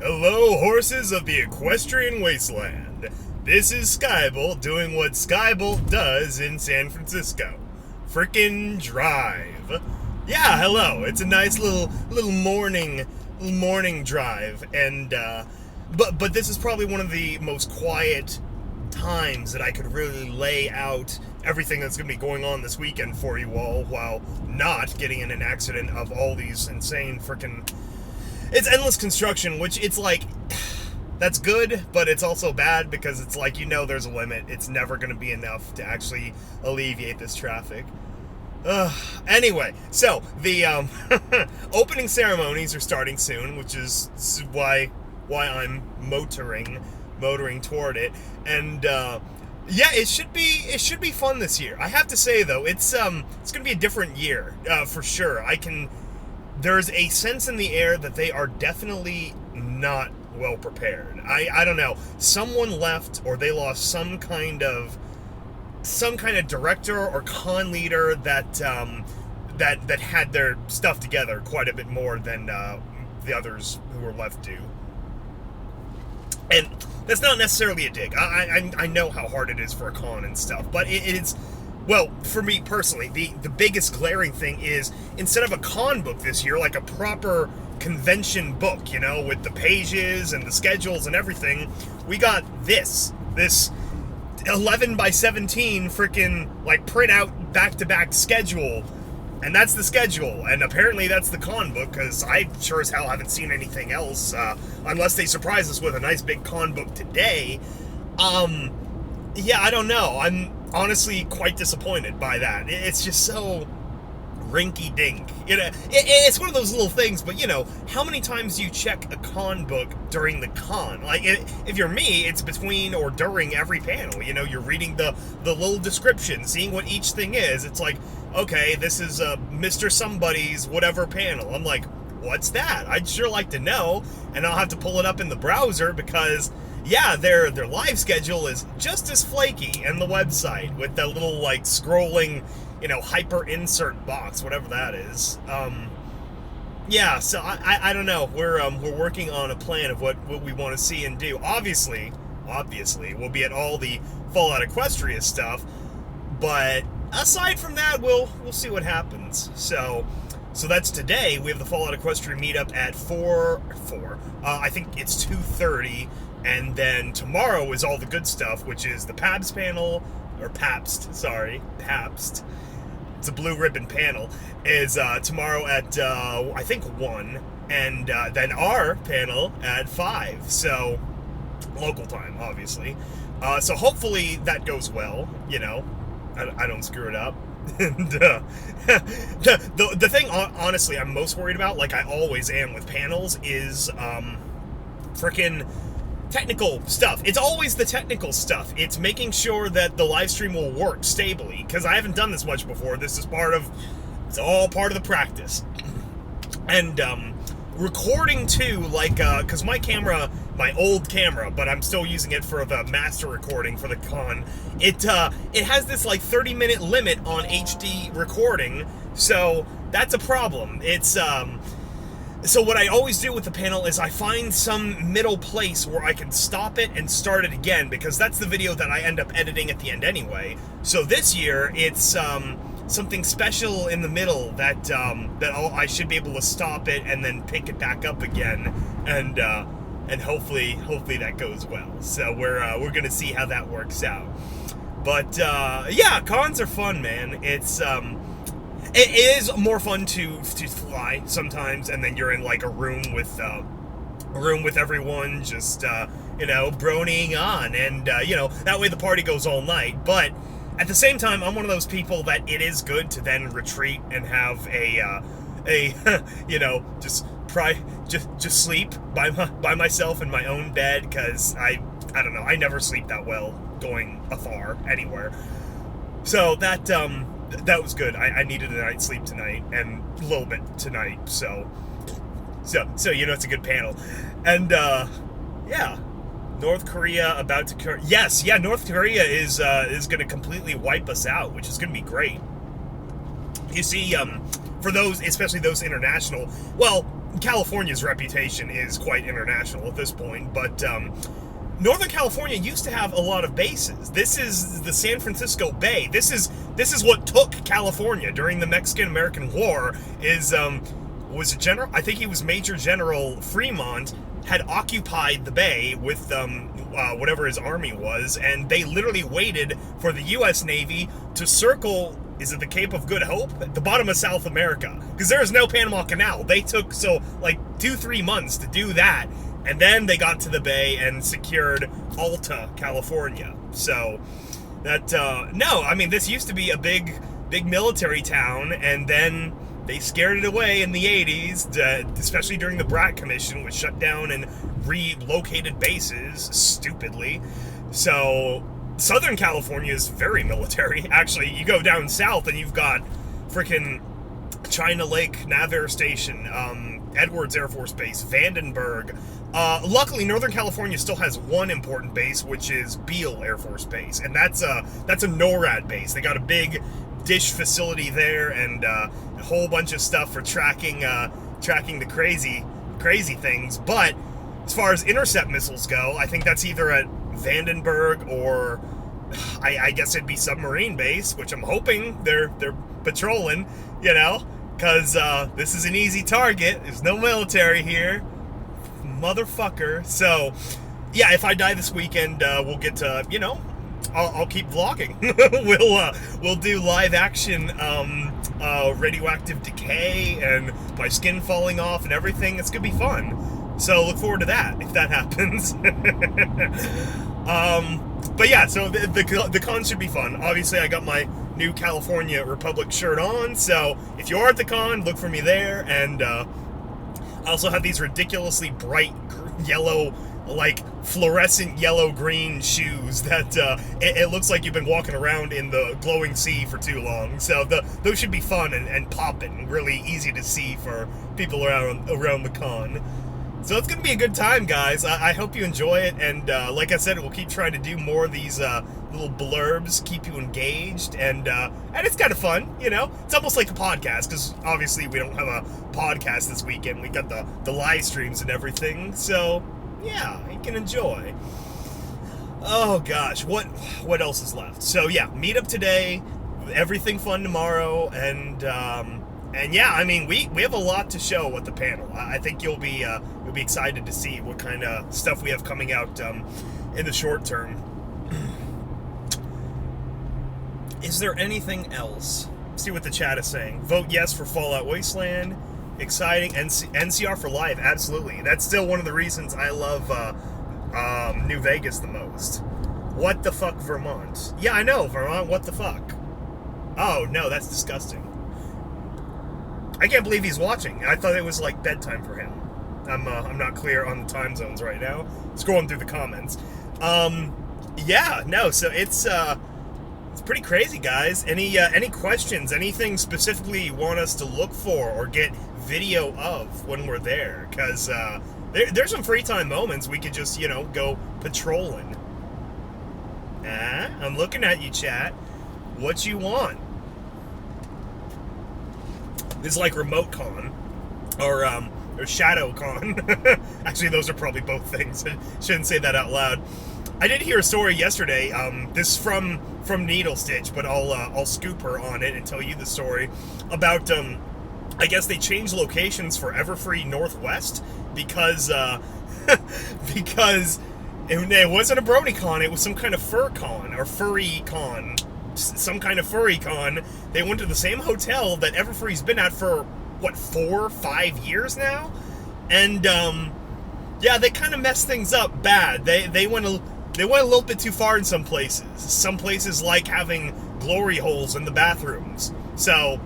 Hello, horses of the equestrian wasteland. This is Skybolt doing what Skybolt does in San Francisco. Frickin' drive. Yeah, hello. It's a nice little morning drive, and but this is probably one of the most quiet times that I could really lay out everything that's going to be going on this weekend for you all, while not getting in an accident of all these insane frickin'. It's endless construction, which it's like, that's good, but it's also bad because it's like, there's a limit. It's never going to be enough to actually alleviate this traffic. Anyway, so the opening ceremonies are starting soon, which is why I'm motoring toward it, and yeah, it should be fun this year. I have to say though, it's going to be a different year for sure. There's a sense in the air that they are definitely not well prepared. I don't know. Someone left, or they lost some kind of director or con leader that had their stuff together quite a bit more than the others who were left do. And that's not necessarily a dig. I know how hard it is for a con and stuff, but it's. Well, for me personally, the biggest glaring thing is, instead of a con book this year, like a proper convention book, with the pages and the schedules and everything, we got this 11 by 17 freaking, like, print out back-to-back schedule, and that's the schedule, and apparently that's the con book, because I sure as hell haven't seen anything else, unless they surprise us with a nice big con book today. Yeah, I don't know. I'm honestly quite disappointed by that. It's just so rinky-dink. It's one of those little things, but how many times do you check a con book during the con? Like, if you're me, it's between or during every panel. You're reading the little description, seeing what each thing is. It's like, okay, this is Mr. Somebody's whatever panel. I'm like, what's that? I'd sure like to know, and I'll have to pull it up in the browser because, yeah, their live schedule is just as flaky in the website with that little, like, scrolling, hyper insert box, whatever that is. Yeah, so I don't know. We're working on a plan of what we want to see and do. Obviously, we'll be at all the Fallout Equestria stuff, but aside from that, we'll see what happens. So that's today. We have the Fallout Equestria meetup at 4. I think it's 2:30. And then tomorrow is all the good stuff, which is the Pabst panel, or Pabst. It's a blue ribbon panel, is tomorrow at, I think, 1, and then our panel at 5, so local time, obviously. So hopefully that goes well, I don't screw it up. And the thing, honestly, I'm most worried about, like I always am with panels, is frickin' technical stuff. It's always the technical stuff. It's making sure that the live stream will work stably, because I haven't done this much before. This is it's all part of the practice. And recording too, like, because my old camera, but I'm still using it for the master recording for the con, it has this like 30-minute limit on HD recording, so that's a problem. It's so what I always do with the panel is I find some middle place where I can stop it and start it again, because that's the video that I end up editing at the end anyway. So this year, it's something special in the middle that I should be able to stop it and then pick it back up again, and hopefully that goes well. So we're gonna see how that works out. But yeah, cons are fun, man. It is more fun to fly sometimes, and then you're in like a room with everyone just broning on, and that way the party goes all night. But at the same time, I'm one of those people that it is good to then retreat and have just sleep by myself in my own bed, because I don't know, I never sleep that well going afar anywhere. So that was good. I needed a night's sleep tonight, and a little bit tonight, so it's a good panel. And yeah, North Korea about to North Korea is going to completely wipe us out, which is going to be great. You see, for those, especially those international, well, California's reputation is quite international at this point, but Northern California used to have a lot of bases. This is the San Francisco Bay. This is what took California during the Mexican-American War. Was a general? I think he was Major General Fremont had occupied the bay with whatever his army was, and they literally waited for the U.S. Navy to circle. Is it the Cape of Good Hope? At the bottom of South America. Because there is no Panama Canal. They took, 2-3 months to do that. And then they got to the bay and secured Alta, California. So, this used to be a big military town. And then they scared it away in the 80s, especially during the Brat Commission, which shut down and relocated bases, stupidly. So Southern California is very military. Actually, you go down south and you've got freaking China Lake Naval Station, Edwards Air Force Base, Vandenberg. Luckily, Northern California still has one important base, which is Beale Air Force Base, and that's a NORAD base. They got a big dish facility there and a whole bunch of stuff for tracking the crazy things. But as far as intercept missiles go, I think that's either at Vandenberg or I guess it'd be submarine base, which I'm hoping they're patrolling, because this is an easy target. There's no military here, motherfucker. So yeah, if I die this weekend, we'll get to, I'll keep vlogging. We'll do live action radioactive decay and my skin falling off and everything. It's gonna be fun. So look forward to that if that happens. But yeah, so the con should be fun. Obviously, I got my new California Republic shirt on, so if you are at the con, look for me there. And I also have these ridiculously bright yellow, fluorescent yellow-green shoes that it looks like you've been walking around in the glowing sea for too long. So those should be fun and poppin', really easy to see for people around the con. So it's going to be a good time, guys. I hope you enjoy it, and like I said, we'll keep trying to do more of these little blurbs, keep you engaged, and it's kind of fun, It's almost like a podcast, because obviously we don't have a podcast this weekend. We got the live streams and everything, so yeah, you can enjoy. Oh gosh, what else is left? So yeah, meetup today, everything fun tomorrow, and yeah, we have a lot to show at the panel. I think you'll be excited to see what kind of stuff we have coming out in the short term. Is there anything else? Let's see what the chat is saying. Vote yes for Fallout Wasteland. Exciting. NCR for live. Absolutely. That's still one of the reasons I love New Vegas the most. What the fuck, Vermont? Yeah, I know, Vermont. What the fuck? Oh, no, that's disgusting. I can't believe he's watching. I thought it was bedtime for him. I'm not clear on the time zones right now. Scrolling through the comments. Yeah, no. So it's pretty crazy, guys. Any questions? Anything specifically you want us to look for or get video of when we're there? Because there's some free time moments we could just go patrolling. I'm looking at you, chat. What you want? It's like Remote Con or Shadow Con. Actually, those are probably both things. I shouldn't say that out loud. I did hear a story yesterday. This from Needle Stitch, but I'll scoop her on it and tell you the story about. I guess they changed locations for Everfree Northwest because it wasn't a BronyCon. It was some kind of fur con or furry con. Some kind of furry con. They went to the same hotel that Everfree's been at for 4 or 5 years now, and yeah, they kind of messed things up bad. They went a little bit too far in some places. Some places like having glory holes in the bathrooms. So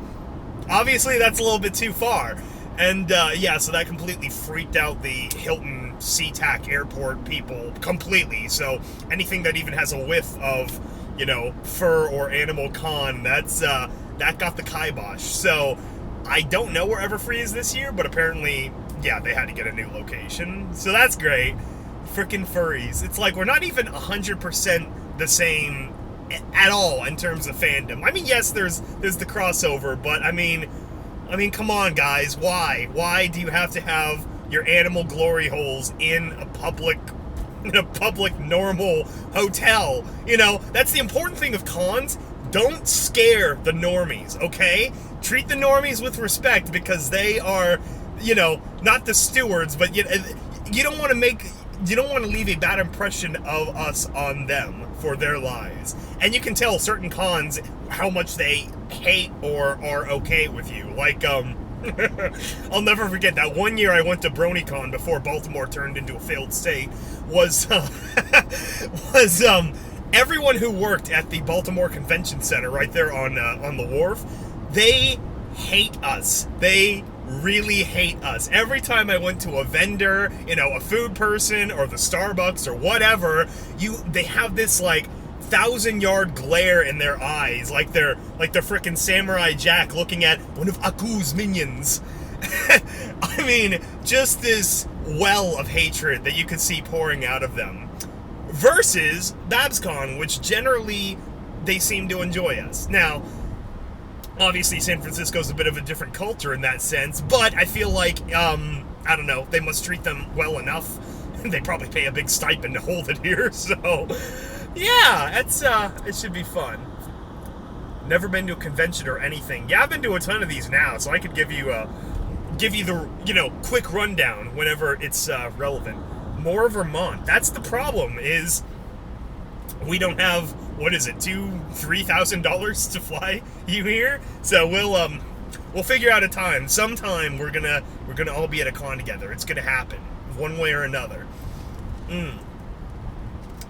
obviously that's a little bit too far, and yeah, so that completely freaked out the Hilton SeaTac Airport people completely. So anything that even has a whiff of fur or animal con, that got the kibosh. So I don't know where Everfree is this year, but apparently, yeah, they had to get a new location. So that's great. Frickin' furries. It's like we're not even 100% the same at all in terms of fandom. Yes, there's the crossover, but I mean, come on, guys. Why? Why do you have to have your animal glory holes in a public normal hotel? You know, that's the important thing of cons. Don't scare the normies, okay? Treat the normies with respect because they are, you know, not the stewards, but you don't want to leave a bad impression of us on them for their lives. And you can tell certain cons how much they hate or are okay with you. Like, I'll never forget that one year I went to BronyCon before Baltimore turned into a failed state. Was everyone who worked at the Baltimore Convention Center right there on the wharf? They hate us. They really hate us. Every time I went to a vendor, you know, a food person or the Starbucks or whatever, they have this like 1,000-yard glare in their eyes, like they're frickin' Samurai Jack looking at one of Aku's minions. I mean, just this well of hatred that you could see pouring out of them. Versus BABSCon, which generally they seem to enjoy us. Now, obviously San Francisco's a bit of a different culture in that sense, but I feel like, I don't know, they must treat them well enough. They probably pay a big stipend to hold it here, so yeah, it should be fun. Never been to a convention or anything. Yeah, I've been to a ton of these now, so I could give you the, you know, quick rundown whenever it's relevant. More Vermont. That's the problem, is we don't have, what is it, $2,000-$3,000 to fly you here? So we'll figure out a time. Sometime we're gonna all be at a con together. It's gonna happen, one way or another.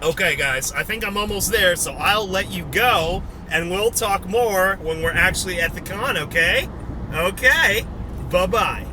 Okay, guys, I think I'm almost there, so I'll let you go, and we'll talk more when we're actually at the con, okay? Okay, bye-bye.